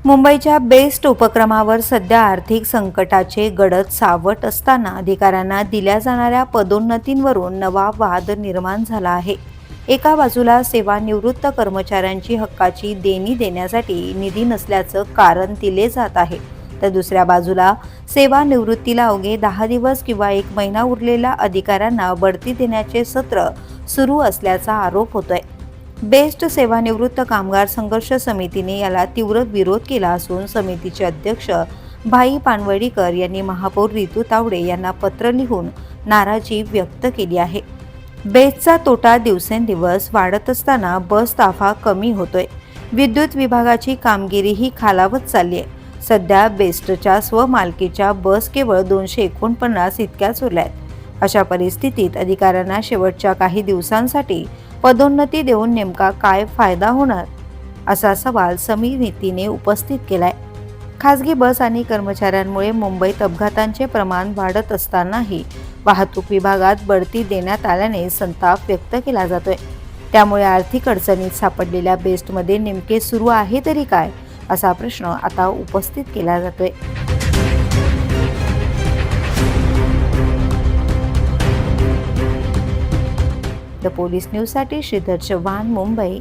मुंबईच्या बेस्ट उपक्रमावर सध्या आर्थिक संकटाचे गडद सावट असताना अधिकाऱ्यांना दिल्या जाणाऱ्या पदोन्नतींवरून नवा वाद निर्माण झाला आहे। एका बाजूला सेवानिवृत्त कर्मचाऱ्यांची हक्काची देणी देण्यासाठी निधी नसल्याचं कारण दिले जात आहे, तर दुसऱ्या बाजूला सेवानिवृत्तीला अवघे 10 दिवस किंवा 1 महिना उरलेल्या अधिकाऱ्यांना बढती देण्याचे सत्र सुरू असल्याचा आरोप होतोय। बेस्ट सेवानिवृत्त कामगार संघर्ष समितीने याला तीव्र विरोध केला असून समितीचे अध्यक्ष भाई पानवडीकर यांनी महापौर रितू तावडे यांना पत्र लिहून नाराजी व्यक्त केली आहे। बेस्टचा तोटा दिवसेंदिवस वाढत असताना बस ताफा कमी होतोय। विद्युत विभागाची कामगिरीही खालावत चालली आहे। सध्या बेस्टच्या स्वमालकीच्या बस केवळ 249 इतक्याच उरल्या आहेत। अशा परिस्थितीत अधिकाऱ्यांना शेवटच्या काही दिवसांसाठी पदोन्नती देऊन नेमका काय फायदा होणार, असा सवाल समितीने उपस्थित केलाय। खासगी बस आणि कर्मचाऱ्यांमुळे मुंबईत अपघातांचे प्रमाण वाढत असतानाही वाहतूक विभागात बढती देण्यात आल्याने संताप व्यक्त केला जातोय। त्यामुळे आर्थिक अडचणीत सापडलेल्या बेस्टमध्ये नेमके सुरू आहे तरी काय, असा प्रश्न आता उपस्थित केला जातोय। द पोलीस न्यूजसाठी श्रीधर चव्हाण, मुंबई।